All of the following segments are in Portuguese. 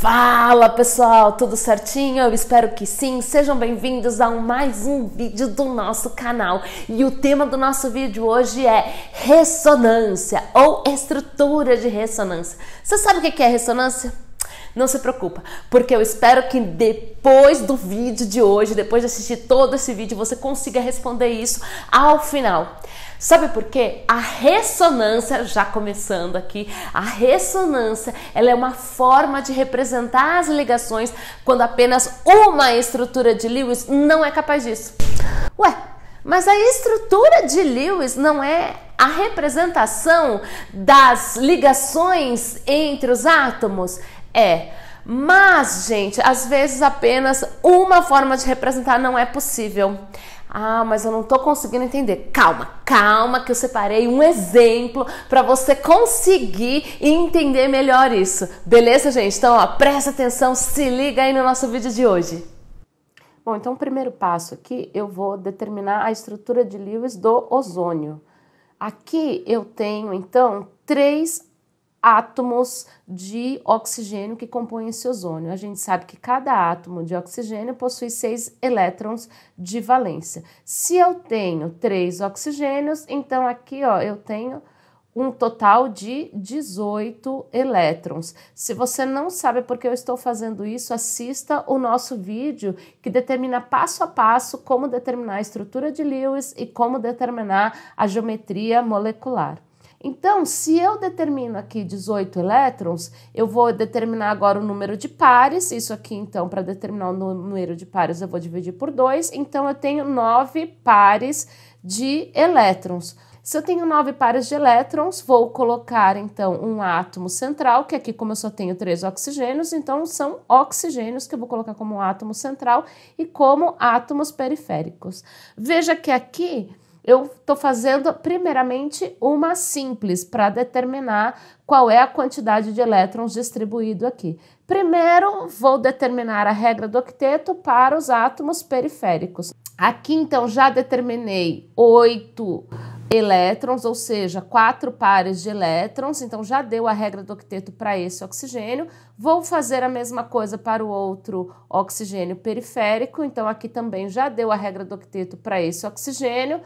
Fala pessoal, tudo certinho? Eu espero que sim. Sejam bem-vindos a mais um vídeo do nosso canal. E o tema do nosso vídeo hoje é ressonância ou estrutura de ressonância. Você sabe o que é ressonância? Não se preocupa, porque eu espero que depois do vídeo de hoje, depois de assistir todo esse vídeo, você consiga responder isso ao final. Sabe por quê? A ressonância, já começando aqui, a ressonância, ela é uma forma de representar as ligações quando apenas uma estrutura de Lewis não é capaz disso. Ué, mas a estrutura de Lewis não é a representação das ligações entre os átomos? É, mas, gente, às vezes apenas uma forma de representar não é possível. Ah, mas eu não tô conseguindo entender. Calma, que eu separei um exemplo para você conseguir entender melhor isso. Beleza, gente? Então, ó, presta atenção, se liga aí no nosso vídeo de hoje. Bom, então o primeiro passo aqui, eu vou determinar a estrutura de Lewis do ozônio. Aqui eu tenho, então, 3 átomos de oxigênio que compõem esse ozônio. A gente sabe que cada átomo de oxigênio possui 6 elétrons de valência. Se eu tenho 3 oxigênios, então aqui ó, eu tenho um total de 18 elétrons. Se você não sabe por que eu estou fazendo isso, assista o nosso vídeo que determina passo a passo como determinar a estrutura de Lewis e como determinar a geometria molecular. Então, se eu determino aqui 18 elétrons, eu vou determinar agora o número de pares. Isso aqui, então, para determinar o número de pares, eu vou dividir por 2. Então, eu tenho 9 pares de elétrons. Se eu tenho 9 pares de elétrons, vou colocar, então, um átomo central, que aqui, como eu só tenho 3 oxigênios, então são oxigênios que eu vou colocar como átomo central e como átomos periféricos. Veja que aqui eu estou fazendo primeiramente uma simples para determinar qual é a quantidade de elétrons distribuído aqui. Primeiro, vou determinar a regra do octeto para os átomos periféricos. Aqui, então, já determinei 8 elétrons, ou seja, 4 pares de elétrons, então já deu a regra do octeto para esse oxigênio. Vou fazer a mesma coisa para o outro oxigênio periférico, então aqui também já deu a regra do octeto para esse oxigênio.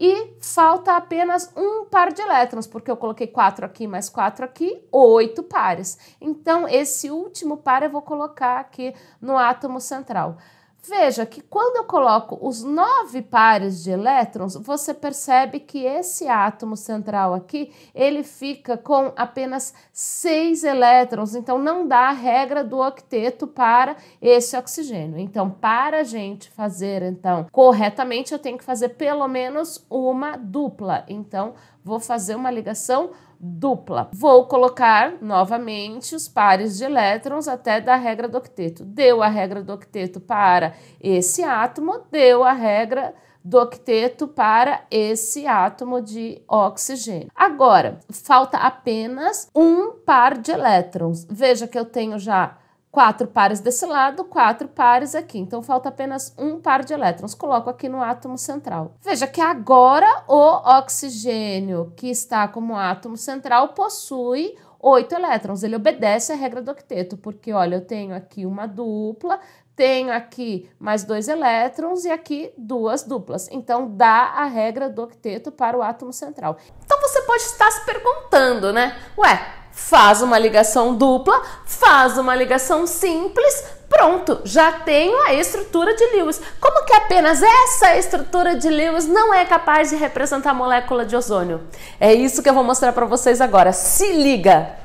E falta apenas um par de elétrons, porque eu coloquei 4 aqui mais 4 aqui, 8 pares. Então, esse último par eu vou colocar aqui no átomo central. Veja que quando eu coloco os 9 pares de elétrons, você percebe que esse átomo central aqui, ele fica com apenas 6 elétrons, então não dá a regra do octeto para esse oxigênio. Então, para a gente fazer, então, corretamente, eu tenho que fazer pelo menos uma dupla. Então, vou fazer uma ligação dupla. Vou colocar novamente os pares de elétrons até dar a regra do octeto. Deu a regra do octeto para esse átomo, deu a regra do octeto para esse átomo de oxigênio. Agora, falta apenas um par de elétrons. Veja que eu tenho já 4 pares desse lado, 4 pares aqui. Então, falta apenas um par de elétrons. Coloco aqui no átomo central. Veja que agora o oxigênio que está como átomo central possui 8 elétrons. Ele obedece à regra do octeto, porque, olha, eu tenho aqui uma dupla, tenho aqui mais 2 elétrons e aqui 2 duplas. Então, dá a regra do octeto para o átomo central. Então, você pode estar se perguntando, né? Ué, faz uma ligação dupla, faz uma ligação simples, pronto, já tenho a estrutura de Lewis. Como que apenas essa estrutura de Lewis não é capaz de representar a molécula de ozônio? É isso que eu vou mostrar para vocês agora. Se liga!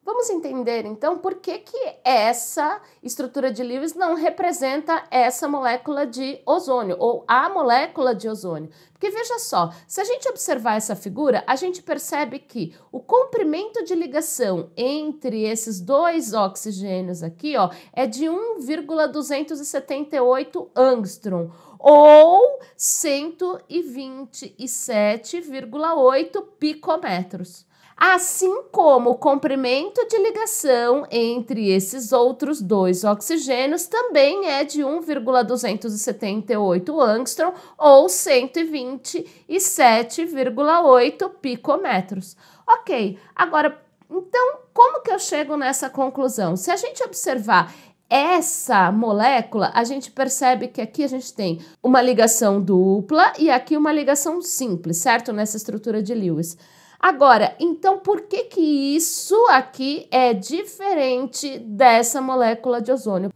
Vamos entender, então, por que essa estrutura de Lewis não representa essa molécula de ozônio, ou a molécula de ozônio. Porque veja só, se a gente observar essa figura, a gente percebe que o comprimento de ligação entre esses 2 oxigênios aqui, ó, é de 1,278 angstrom, ou 127,8 picometros. Assim como o comprimento de ligação entre esses outros 2 oxigênios também é de 1,278 angstrom ou 127,8 picometros. Ok, agora, então, como que eu chego nessa conclusão? Se a gente observar essa molécula, a gente percebe que aqui a gente tem uma ligação dupla e aqui uma ligação simples, certo? Nessa estrutura de Lewis. Agora, então por que que isso aqui é diferente dessa molécula de ozônio?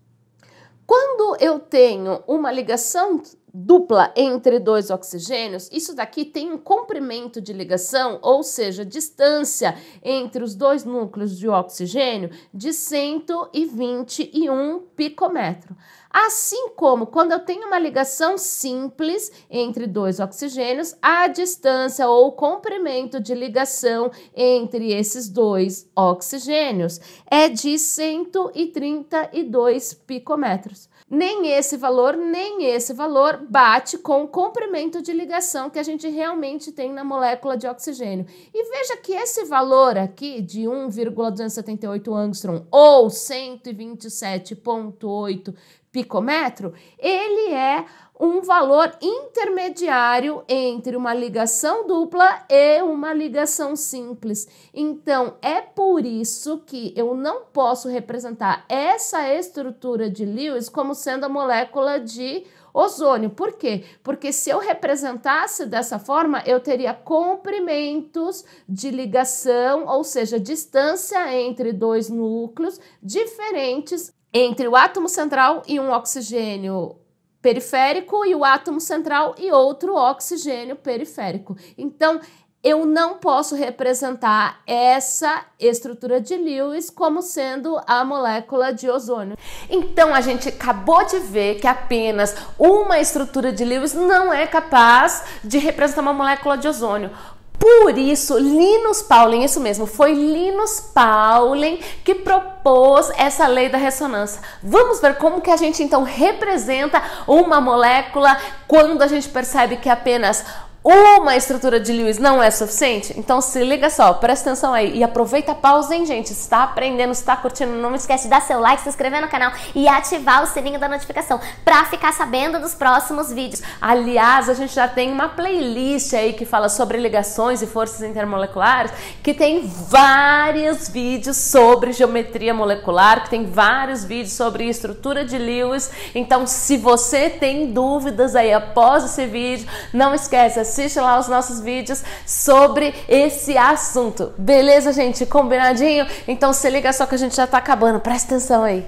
Quando eu tenho uma ligação dupla entre dois oxigênios, isso daqui tem um comprimento de ligação, ou seja, distância entre os dois núcleos de oxigênio de 121 picômetro. Assim como quando eu tenho uma ligação simples entre dois oxigênios, a distância ou comprimento de ligação entre esses dois oxigênios é de 132 picômetros. Nem esse valor bate com o comprimento de ligação que a gente realmente tem na molécula de oxigênio. E veja que esse valor aqui de 1,278 angstrom ou 127,8 picômetro, ele é um valor intermediário entre uma ligação dupla e uma ligação simples. Então, é por isso que eu não posso representar essa estrutura de Lewis como sendo a molécula de ozônio. Por quê? Porque se eu representasse dessa forma, eu teria comprimentos de ligação, ou seja, distância entre dois núcleos diferentes entre o átomo central e um oxigênio periférico e o átomo central e outro oxigênio periférico. Então, eu não posso representar essa estrutura de Lewis como sendo a molécula de ozônio. Então, a gente acabou de ver que apenas uma estrutura de Lewis não é capaz de representar uma molécula de ozônio. Por isso, Linus Pauling, isso mesmo, foi Linus Pauling que propôs essa lei da ressonância. Vamos ver como que a gente então representa uma molécula quando a gente percebe que apenas uma estrutura de Lewis não é suficiente? Então se liga só, presta atenção aí e aproveita a pausa, hein, gente? Se está aprendendo, se está curtindo, não esquece de dar seu like, se inscrever no canal e ativar o sininho da notificação para ficar sabendo dos próximos vídeos. Aliás, a gente já tem uma playlist aí que fala sobre ligações e forças intermoleculares, que tem vários vídeos sobre geometria molecular, que tem vários vídeos sobre estrutura de Lewis. Então, se você tem dúvidas aí após esse vídeo, não esquece, assiste lá os nossos vídeos sobre esse assunto. Beleza, gente? Combinadinho? Então se liga só que a gente já tá acabando. Presta atenção aí.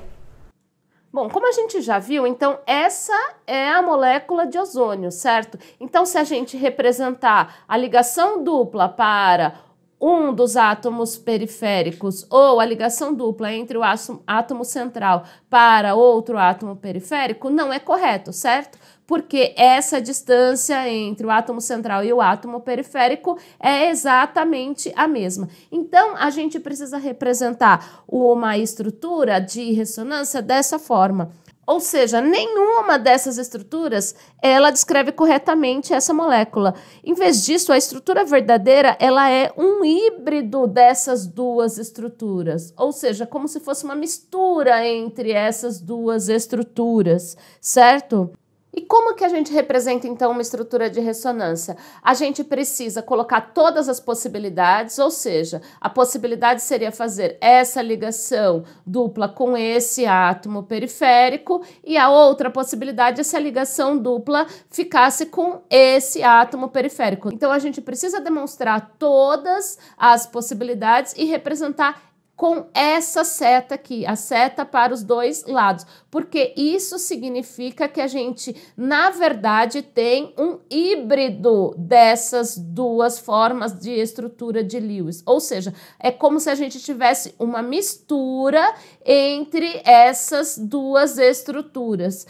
Bom, como a gente já viu, então essa é a molécula de ozônio, certo? Então se a gente representar a ligação dupla para um dos átomos periféricos ou a ligação dupla entre o átomo central para outro átomo periférico, não é correto, certo? Porque essa distância entre o átomo central e o átomo periférico é exatamente a mesma. Então, a gente precisa representar uma estrutura de ressonância dessa forma. Ou seja, nenhuma dessas estruturas, ela descreve corretamente essa molécula. Em vez disso, a estrutura verdadeira, ela é um híbrido dessas duas estruturas. Ou seja, como se fosse uma mistura entre essas duas estruturas, certo? E como que a gente representa, então, uma estrutura de ressonância? A gente precisa colocar todas as possibilidades, ou seja, a possibilidade seria fazer essa ligação dupla com esse átomo periférico e a outra possibilidade é se a ligação dupla ficasse com esse átomo periférico. Então, a gente precisa demonstrar todas as possibilidades e representar com essa seta aqui, a seta para os dois lados, porque isso significa que a gente, na verdade, tem um híbrido dessas duas formas de estrutura de Lewis, ou seja, é como se a gente tivesse uma mistura entre essas duas estruturas.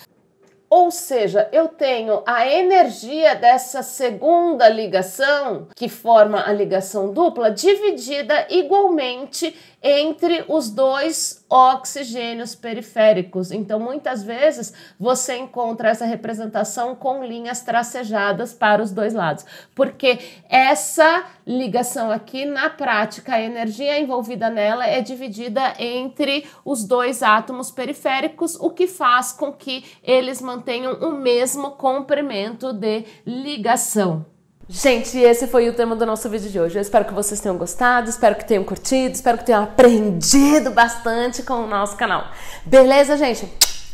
Ou seja, eu tenho a energia dessa segunda ligação, que forma a ligação dupla, dividida igualmente entre os dois oxigênios periféricos. Então, muitas vezes, você encontra essa representação com linhas tracejadas para os dois lados, porque essa ligação aqui, na prática, a energia envolvida nela é dividida entre os dois átomos periféricos, o que faz com que eles mantenham o mesmo comprimento de ligação. Gente, esse foi o tema do nosso vídeo de hoje. Eu espero que vocês tenham gostado, espero que tenham curtido, espero que tenham aprendido bastante com o nosso canal. Beleza, gente?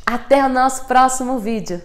Até o nosso próximo vídeo.